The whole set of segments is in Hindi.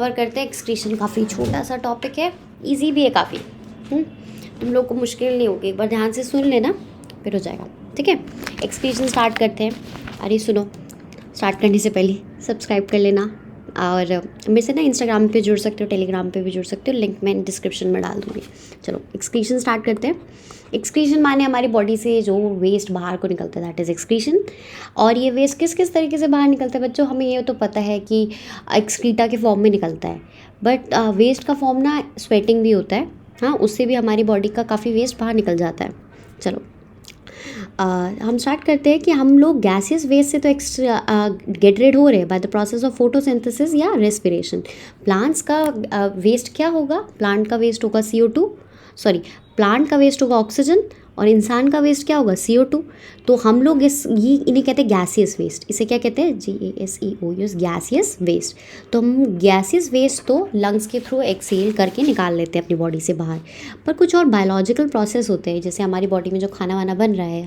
कवर करते हैं एक्सक्रीशन। काफ़ी छोटा सा टॉपिक है, इजी भी है काफ़ी। तुम लोग को मुश्किल नहीं होगी, एक बार ध्यान से सुन लेना फिर हो जाएगा। ठीक है, एक्सक्रीशन स्टार्ट करते हैं। अरे सुनो, स्टार्ट करने से पहले सब्सक्राइब कर लेना और मेरे से ना इंस्टाग्राम पे जुड़ सकते हो, टेलीग्राम पे भी जुड़ सकते हो, लिंक मैं डिस्क्रिप्शन में डाल दूँगी। चलो एक्सक्रीशन स्टार्ट करते हैं। एक्सक्रीशन माने हमारी बॉडी से जो वेस्ट बाहर को निकलता है, दैट इज़ एक्सक्रीशन। और ये वेस्ट किस किस तरीके से बाहर निकलता है बच्चों, हमें ये तो पता है कि एक्सक्रीटा के फॉर्म में निकलता है, बट वेस्ट का फॉर्म ना स्वेटिंग भी होता है। हाँ, उससे भी हमारी बॉडी का काफ़ी वेस्ट बाहर निकल जाता है। चलो हम स्टार्ट करते हैं कि हम लोग गैसियस वेस्ट से तो गेट रेड हो रहे हैं by the process of photosynthesis या रेस्पिरेशन। प्लांट्स का वेस्ट क्या होगा, प्लांट का वेस्ट होगा प्लांट का वेस्ट होगा ऑक्सीजन, और इंसान का वेस्ट क्या होगा CO2। तो हम लोग ये इन्हें कहते हैं गैसियस वेस्ट। इसे क्या कहते हैं, GASEOUS, गैसियस वेस्ट। तो हम गैसियस वेस्ट तो लंग्स के थ्रू एक्सेल करके निकाल लेते हैं अपनी बॉडी से बाहर। पर कुछ और बायोलॉजिकल प्रोसेस होते हैं, जैसे हमारी बॉडी में जो खाना वाना बन रहा है,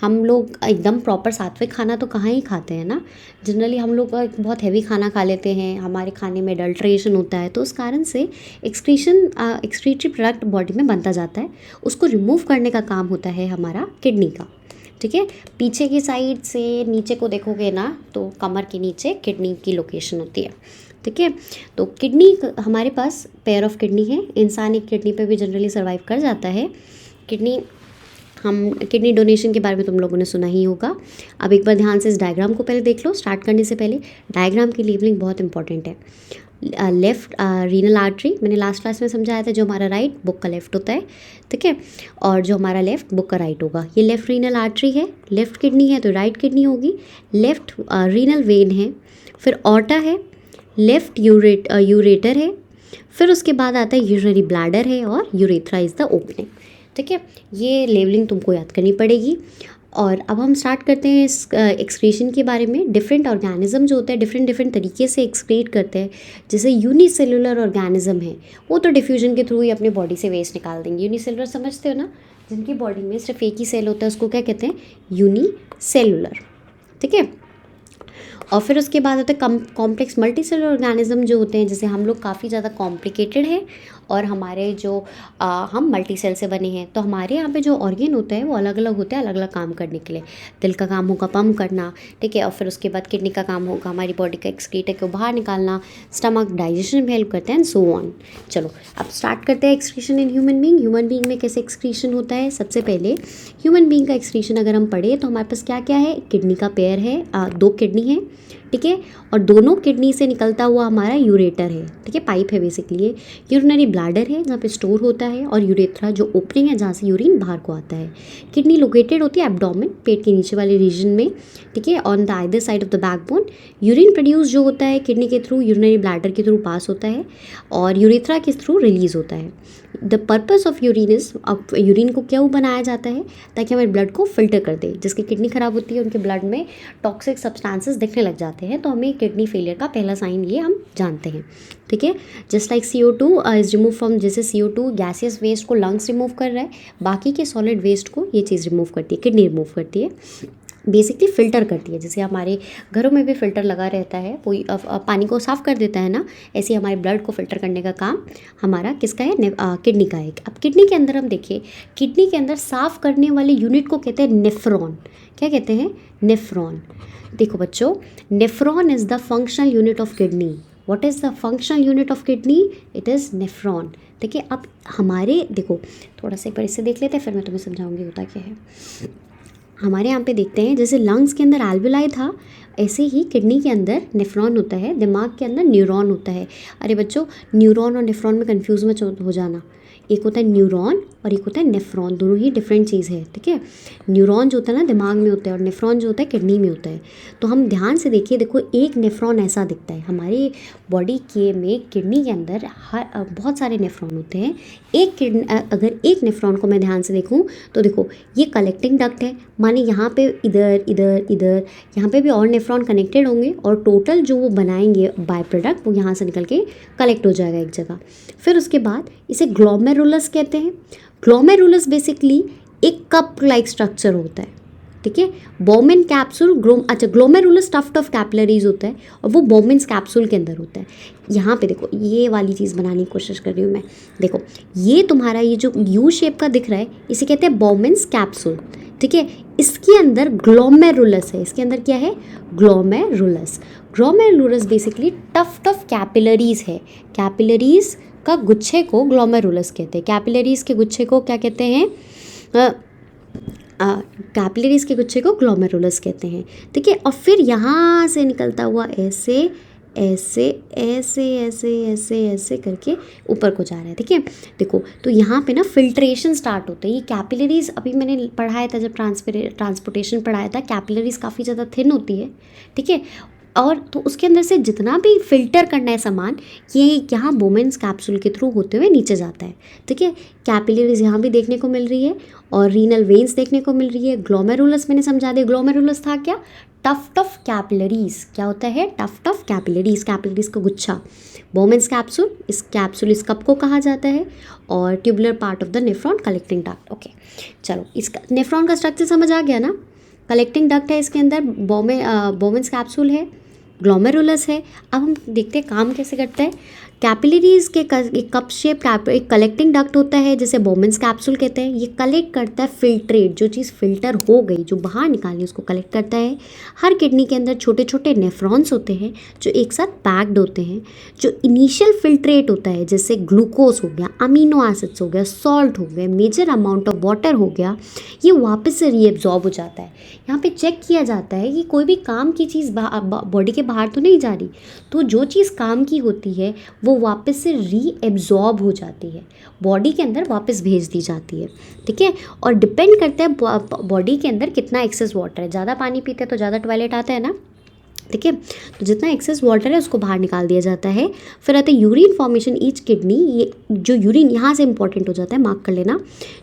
हम लोग एकदम प्रॉपर सात्विक खाना तो कहाँ ही खाते हैं ना। जनरली हम लोग बहुत हैवी खाना खा लेते हैं, हमारे खाने में अडल्ट्रेशन होता है, तो उस कारण से एक्सक्रीटरी प्रोडक्ट बॉडी में बनता जाता है। उसको रिमूव करने का काम होता है हमारा किडनी का। ठीक है, पीछे की साइड से नीचे को देखोगे ना तो कमर के नीचे किडनी की लोकेशन होती है। ठीक है, तो किडनी हमारे पास पेयर ऑफ किडनी है। इंसान एक किडनी पे भी जनरली सर्वाइव कर जाता है। किडनी डोनेशन के बारे में तुम लोगों ने सुना ही होगा। अब एक बार ध्यान से इस डायग्राम को पहले देख लो। स्टार्ट करने से पहले डायग्राम की लेबलिंग बहुत इंपॉर्टेंट है। लेफ्ट रीनल आर्टरी मैंने लास्ट क्लास में समझाया था, जो हमारा राइट बुक का लेफ्ट होता है। ठीक है, और जो हमारा लेफ्ट बुक का राइट होगा, ये लेफ्ट रीनल आर्टरी है। लेफ्ट किडनी है तो राइट किडनी होगी। लेफ्ट रीनल वेन है, फिर ऑर्टा है, लेफ्ट यूरेटर है, फिर उसके बाद आता है यूरिनरी ब्लैडर है, और यूरेथ्रा इज़ द ओपनिंग। ठीक है, ये लेबलिंग तुमको याद करनी पड़ेगी। और अब हम स्टार्ट करते हैं इस एक्सक्रीशन के बारे में। डिफरेंट ऑर्गेनिज्म जो होते हैं डिफरेंट तरीके से एक्सक्रीट करते हैं। जैसे यूनिसेलुलर ऑर्गेनिज्म है, वो तो डिफ्यूजन के थ्रू ही अपने बॉडी से वेस्ट निकाल देंगे। यूनिसेलुलर समझते हो ना, जिनकी बॉडी में सिर्फ एक ही सेल होता है, उसको क्या कहते हैं, यूनिसेलुलर। ठीक है, और फिर उसके बाद होता है कॉम्प्लेक्स मल्टीसेलुलर ऑर्गेनिज्म जो होते हैं, जैसे हम लोग काफ़ी ज़्यादा कॉम्प्लिकेटेड है और हमारे जो हम मल्टी सेल से बने हैं, तो हमारे यहाँ पे जो ऑर्गन होता है वो अलग अलग होता है, अलग अलग काम करने के लिए। दिल का काम होगा पम्प करना, ठीक है, और फिर उसके बाद किडनी का काम होगा हमारी बॉडी का एक्सक्रीटर को बाहर निकालना, स्टमक डाइजेशन में हेल्प करता है एंड सो ऑन। चलो अब स्टार्ट करते हैं excretion in human being. Human being में कैसे एक्सक्रीशन होता है, सबसे पहले ह्यूमन बींग का एक्सक्रीशन अगर हम पढ़े तो हमारे पास क्या क्या है, किडनी का पेयर है, 2 किडनी है। ठीक है, और दोनों किडनी से निकलता हुआ हमारा यूरेटर है। ठीक है, पाइप है बेसिकली। यूरिनरी ब्लैडर है जहाँ पे स्टोर होता है, और यूरेथ्रा जो ओपनिंग है जहाँ से यूरिन बाहर को आता है। किडनी लोकेटेड होती है एब्डोमेन, पेट के नीचे वाले रीजन में। ठीक है, on the either side of the backbone. Urine produce जो होता है किडनी के थ्रू यूरिनरी ब्लैडर के थ्रू पास होता है, और यूरेथ्रा के थ्रू रिलीज होता है। The purpose of urine is, अब यूरिन को क्यों बनाया जाता है, ताकि हमारे ब्लड को फिल्टर कर दे। जिसकी किडनी खराब होती है उनके ब्लड में टॉक्सिक सब्सटेंसेस दिखने लग जाते हैं, तो हमें किडनी फेलियर का पहला साइन ये हम जानते हैं। ठीक है, just like CO2 is remove from, जैसे CO2 गैसियस वेस्ट को लंग्स रिमूव कर रहा है, बाकी के सॉलिड वेस्ट को ये चीज़ रिमूव करती है, किडनी रिमूव करती है, बेसिकली फ़िल्टर करती है। जैसे हमारे घरों में भी फ़िल्टर लगा रहता है, कोई पानी को साफ़ कर देता है ना, ऐसे हमारे ब्लड को फ़िल्टर करने का काम हमारा किसका है, किडनी का है। अब किडनी के अंदर हम देखिए, किडनी के अंदर साफ़ करने वाले यूनिट को कहते हैं नेफ्रॉन। क्या कहते हैं, नेफ्रॉन। देखो बच्चों, nephron is the functional unit of kidney. What is the functional unit of kidney, it is nephron. ठीक है, अब हमारे देखो थोड़ा सा एक बार इससे देख लेते हैं, फिर मैं तुम्हें समझाऊंगी होता क्या है। हमारे यहाँ पे देखते हैं, जैसे लंग्स के अंदर एल्वेलाई था, ऐसे ही किडनी के अंदर नेफ्रॉन होता है, दिमाग के अंदर न्यूरॉन होता है। अरे बच्चों, न्यूरॉन और नेफ्रॉन में कंफ्यूज मत हो जाना। एक होता है न्यूरॉन और एक होता है नेफ्रॉन, दोनों ही डिफरेंट चीज़ है। ठीक है, न्यूरॉन जो होता है ना दिमाग में होता है, और नेफ्रॉन जो होता है किडनी में होता है। तो हम ध्यान से देखिए, देखो एक नेफ्रॉन ऐसा दिखता है हमारी बॉडी के में, किडनी के अंदर बहुत सारे नेफ्रॉन होते हैं। अगर एक नेफ्रॉन को मैं ध्यान से देखूं तो देखो ये कलेक्टिंग डक्ट है, माने यहाँ पे इधर इधर इधर यहाँ पे भी और नेफ्रॉन कनेक्टेड होंगे, और टोटल जो वो बनाएंगे बाय प्रोडक्ट वो यहाँ से निकल के कलेक्ट हो जाएगा एक जगह। फिर उसके बाद इसे ग्लोमेरुलस कहते हैं। ग्लोमेरुलस बेसिकली एक कप लाइक स्ट्रक्चर होता है। ठीक है। Bowman capsule glomerulus tuft of capillaries होता है और वो बोमेन्स कैप्सूल के अंदर होता है। यहाँ पे देखो ये वाली चीज़ बनाने की कोशिश कर रही हूँ मैं। देखो ये तुम्हारा ये जो यू शेप का दिख रहा है इसे कहते हैं बोमेन्स कैप्सूल, ठीक है। इसके अंदर ग्लोमेरुलस है, इसके अंदर क्या है, glomerulus. Glomerulus basically tuft of capillaries है, कैपिलरीज का गुच्छे को ग्लोमेरुलस कहते हैं। कैपिलरीज के गुच्छे को क्या कहते हैं, कैपिलरीज के गुच्छे को ग्लोमेरुलस कहते हैं, ठीक है। और फिर यहाँ से निकलता हुआ ऐसे ऐसे ऐसे ऐसे ऐसे ऐसे करके ऊपर को जा रहा है, ठीक है। देखो तो यहाँ पे ना फिल्ट्रेशन स्टार्ट होता है। ये कैपिलरीज अभी मैंने पढ़ाया था जब ट्रांसपोर्टेशन पढ़ाया था, कैपिलरीज काफ़ी ज़्यादा थिन होती है, ठीक है। और तो उसके अंदर से जितना भी फिल्टर करना है सामान ये यहाँ बोमेन्स कैप्सूल के थ्रू होते हुए नीचे जाता है, ठीक है। कैपिलरीज यहाँ भी देखने को मिल रही है और रीनल वेन्स देखने को मिल रही है। ग्लोमेरुलस मैंने समझा दिया, ग्लोमेरुलस था क्या, टफ्ट ऑफ कैपिलरीज। क्या होता है, टफ्ट ऑफ कैपिलरीज, कैपिलरीज का गुच्छा। बोमेन्स कैप्सूल, इस कैप्सूल इस कप को कहा जाता है। और tubular part of the nephron collecting duct. Okay चलो, इसका नेफ्रॉन का स्ट्रक्चर समझ आ गया ना। कलेक्टिंग डक्ट है, इसके अंदर बोमेन्स कैप्सूल है, ग्लोमेरुलस है। अब हम देखते हैं काम कैसे करता है। कैपिलरीज के एक कप शेप एक कलेक्टिंग डक्ट होता है जिसे बोमेन्स कैप्सूल कहते हैं। ये कलेक्ट करता है फिल्ट्रेट, जो चीज़ फिल्टर हो गई जो बाहर निकाली उसको कलेक्ट करता है। हर किडनी के अंदर छोटे छोटे नेफ्रॉन्स होते हैं जो एक साथ पैक्ड होते हैं। जो इनिशियल फिल्ट्रेट होता है जैसे ग्लूकोज हो गया, अमीनो एसिड्स हो गया, सॉल्ट हो गया, मेजर अमाउंट ऑफ वाटर हो गया, ये वापस से रीएब्जॉर्ब हो जाता है। यहाँ पे चेक किया जाता है कि कोई भी काम की चीज़ बॉडी के बाहर तो नहीं जा रही, तो जो चीज़ काम की होती है वो वापस से रीएब्जॉर्ब हो जाती है, बॉडी के अंदर वापस भेज दी जाती है, ठीक है। और डिपेंड करता है बॉडी के अंदर कितना एक्सेस वाटर है। ज़्यादा पानी पीते हैं तो ज़्यादा टॉयलेट आता है ना, ठीक है। तो जितना एक्सेस वाटर है उसको बाहर निकाल दिया जाता है। फिर आता है यूरिन फॉर्मेशन ईच किडनी। ये जो यूरिन यहाँ से इंपॉर्टेंट हो जाता है, मार्क कर लेना।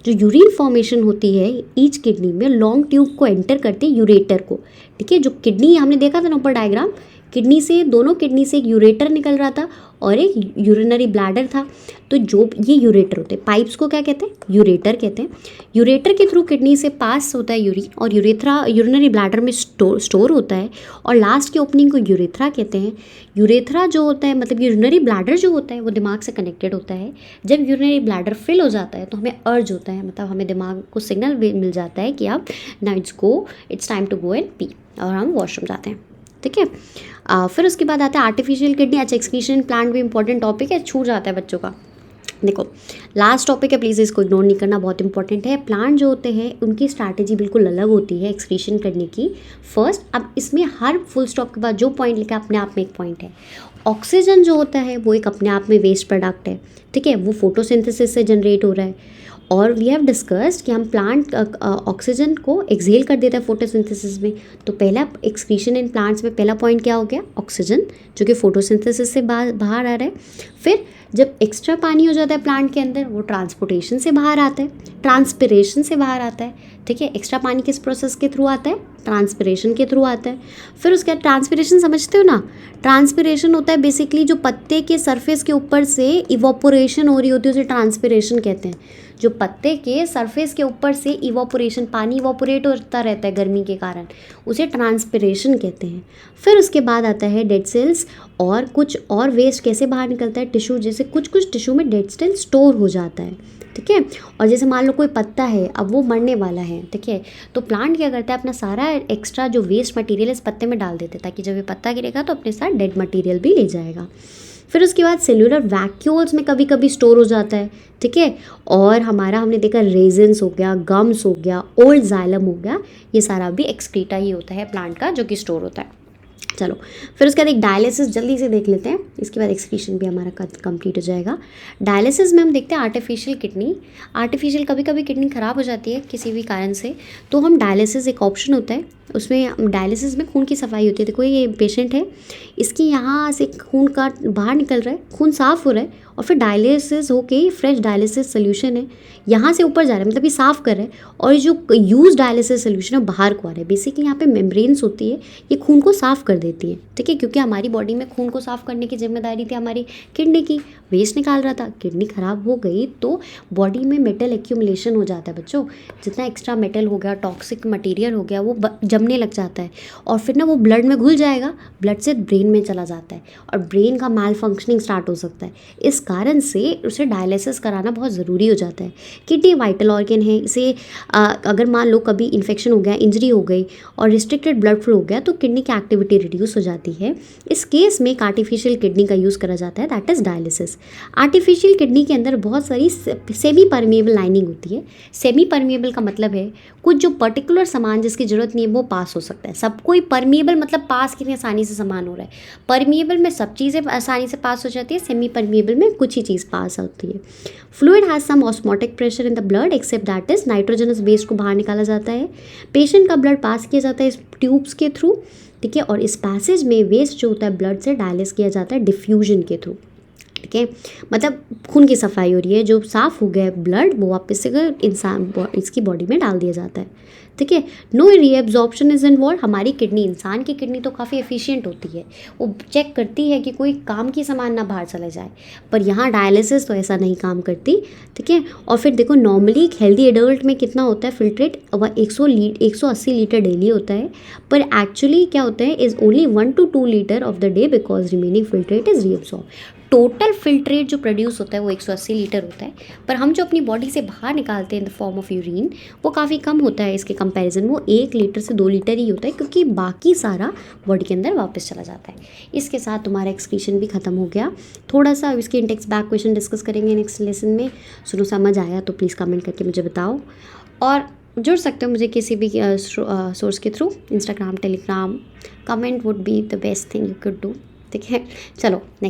जो यूरिन फॉर्मेशन होती है ईच किडनी में लॉन्ग ट्यूब को एंटर करते हैं यूरेटर को, ठीक है। जो किडनी हमने देखा था ना ऊपर डायग्राम, किडनी से दोनों किडनी से एक यूरेटर निकल रहा था और एक यूरिनरी ब्लैडर था। तो जो ये यूरेटर होते हैं, पाइप्स को क्या कहते हैं, यूरेटर कहते हैं। यूरेटर के थ्रू किडनी से पास होता है यूरिन और यूरिनरी ब्लैडर में स्टोर होता है और लास्ट की ओपनिंग को यूरेथ्रा कहते हैं। यूरेथ्रा जो होता है मतलब यूरिनरी ब्लैडर जो होता है वो दिमाग से कनेक्टेड होता है। जब यूरिनरी ब्लैडर फिल हो जाता है तो हमें अर्ज होता है, मतलब हमें दिमाग को सिग्नल मिल जाता है कि अब now it's time to go and pee, और हम वॉशरूम जाते हैं, ठीक है। फिर उसके बाद आता है आर्टिफिशियल किडनी। अच्छा, एक्सक्रीशन प्लांट भी इंपॉर्टेंट टॉपिक है, छूट जाता है बच्चों का। देखो लास्ट टॉपिक है, प्लीज़ इसको इग्नोर नहीं करना, बहुत इंपॉर्टेंट है। प्लांट जो होते हैं उनकी स्ट्रैटेजी बिल्कुल अलग होती है एक्सक्रीशन करने की। फर्स्ट, अब इसमें हर फुल स्टॉप के बाद जो पॉइंट लिखा अपने आप में एक पॉइंट है। ऑक्सीजन जो होता है वो एक अपने आप में वेस्ट प्रोडक्ट है, ठीक है। वो फोटोसिंथेसिस से जनरेट हो रहा है और वी हैव डिस्कस्ड कि हम प्लांट ऑक्सीजन को एक्सहेल कर देता है फोटोसिंथेसिस में। तो पहला एक्सक्रीशन इन प्लांट्स में पहला पॉइंट क्या हो गया, ऑक्सीजन, जो कि फोटोसिंथेसिस से बाहर आ रहा है। फिर जब एक्स्ट्रा पानी हो जाता है प्लांट के अंदर वो ट्रांसपोर्टेशन से बाहर आता है, ट्रांसपिरेशन से बाहर आता है, ठीक है। एक्स्ट्रा पानी किस प्रोसेस के थ्रू आता है, ट्रांसपिरेशन के थ्रू आता है। फिर उसके बाद ट्रांसपिरेशन समझते हो ना, ट्रांसपिरेशन होता है बेसिकली जो पत्ते के सरफेस के ऊपर से इवोपोरेशन हो रही होती है उसे ट्रांसपिरेशन कहते हैं। जो पत्ते के सरफेस के ऊपर से इवोपोरेशन, पानी इवोपोरेट होता रहता है गर्मी के कारण, उसे ट्रांसपिरेशन कहते हैं। फिर उसके बाद आता है डेड सेल्स और कुछ और वेस्ट कैसे बाहर निकलता है, टिश्यू, जैसे कुछ टिश्यू में डेड सेल स्टोर हो जाता है, ठीक है। और जैसे मान लो कोई पत्ता है अब वो मरने वाला है, ठीक है, तो प्लांट क्या करता है अपना सारा एक्स्ट्रा जो वेस्ट मटेरियल इस पत्ते में डाल देते हैं ताकि जब ये पत्ता गिरेगा तो अपने साथ डेड मटेरियल भी ले जाएगा। फिर उसके बाद सेल्यूलर वैक्यूल्स में कभी कभी स्टोर हो जाता है, ठीक है। और हमारा हमने देखा रेजिन्स हो गया, गम्स हो गया, ओल्ड जाइलम हो गया, ये सारा भी एक्सक्रीटा ही होता है प्लांट का जो कि स्टोर होता है। चलो फिर उसके बाद एक डायलिसिस जल्दी से देख लेते हैं, इसके बाद एक्सक्रीशन भी हमारा कंप्लीट हो जाएगा। डायलिसिस में हम देखते हैं आर्टिफिशियल किडनी। आर्टिफिशियल कभी कभी किडनी ख़राब हो जाती है किसी भी कारण से, तो हम डायलिसिस एक ऑप्शन होता है, उसमें डायलिसिस में खून की सफाई होती है। देखो ये पेशेंट है, इसकी यहाँ से खून का बाहर निकल रहा है, खून साफ़ हो रहा है और फिर डायलिसिस होके फ्रेश डायलिसिस सोल्यूशन है यहाँ से ऊपर जा रहा है, मतलब ये साफ़ कर रहा है और जो यूज डायलिसिस सोल्यूशन है बाहर को आ रहा है। बेसिकली यहाँ पे मेम्ब्रेन्स होती है, ये खून को साफ़ कर देती देती हैं, ठीक है, क्योंकि हमारी बॉडी में खून को साफ़ करने की जिम्मेदारी थी हमारी किडनी की, वेस्ट निकाल रहा था, किडनी ख़राब हो गई तो बॉडी में मेटल एक्यूमुलेशन हो जाता है बच्चों, जितना एक्स्ट्रा मेटल हो गया, टॉक्सिक मटेरियल हो गया, वो जमने लग जाता है और फिर ना वो ब्लड में घुल जाएगा, ब्लड से ब्रेन में चला जाता है और ब्रेन का माल फंक्शनिंग स्टार्ट हो सकता है। इस कारण से उसे डायलिसिस कराना बहुत ज़रूरी हो जाता है। किडनी वाइटल ऑर्गन है, इसे अगर मान लो कभी इन्फेक्शन हो गया, इंजरी हो गई और रिस्ट्रिक्टेड ब्लड फ्लो हो गया तो किडनी की एक्टिविटी रिड्यूस हो जाती है। इस केस में एक आर्टिफिशियल किडनी का यूज़ करा जाता है, that is dialysis. Artificial kidney के अंदर बहुत सारी सेमी परमिएबल लाइनिंग होती है। सेमी परमिएबल का मतलब है कुछ जो पर्टिकुलर सामान जिसकी ज़रूरत नहीं है वो पास हो सकता है। सब कोई परमिएबल मतलब पास कितनी आसानी से सामान हो रहा है। परमिएबल में सब चीज़ें आसानी से पास हो जाती है, सेमी परमिएबल में कुछ ही चीज़ पास होती है। Fluid has some osmotic pressure in the blood except that is nitrogenous waste को बाहर निकाला जाता है। पेशेंट का ब्लड पास किया जाता है इस ट्यूब्स के थ्रू, ठीक है, और इस पैसेज में वेस्ट जो होता है ब्लड से डायलिस किया जाता है डिफ्यूजन के थ्रू, ठीक है, मतलब खून की सफाई हो रही है, जो साफ़ हो गया है ब्लड वो वापस से इंसान इसकी बॉडी में डाल दिया जाता है, ठीक है। No reabsorption is involve. हमारी किडनी, इंसान की किडनी तो काफ़ी एफिशिएंट होती है, वो चेक करती है कि कोई काम की सामान ना बाहर चला जाए, पर यहाँ डायलिसिस तो ऐसा नहीं काम करती, ठीक है। और फिर देखो नॉर्मली एक हेल्दी एडल्ट में कितना होता है फिल्ट्रेट, 180 लीटर डेली होता है, पर एक्चुअली क्या होता है is only 1 to 2 litre of the day because remaining filtrate is reabsorb. Total filtrate जो प्रोड्यूस होता है वो 180 लीटर होता है, पर हम जो अपनी बॉडी से बाहर निकालते हैं in the form of urine वो काफ़ी कम होता है इसके कंपैरिजन, वो 1 लीटर से 2 लीटर ही होता है, क्योंकि बाकी सारा बॉडी के अंदर वापस चला जाता है। इसके साथ तुम्हारा एक्सक्रीशन भी खत्म हो गया। थोड़ा सा इसके इंटेक्स बैक क्वेश्चन डिस्कस करेंगे नेक्स्ट लेसन में। सुनो समझ आया तो प्लीज़ कमेंट करके मुझे बताओ, और जुड़ सकते हो मुझे किसी भी सोर्स के through, Instagram, Telegram. Comment would be the best thing you could do, ठीक है। चलो नेक्स्ट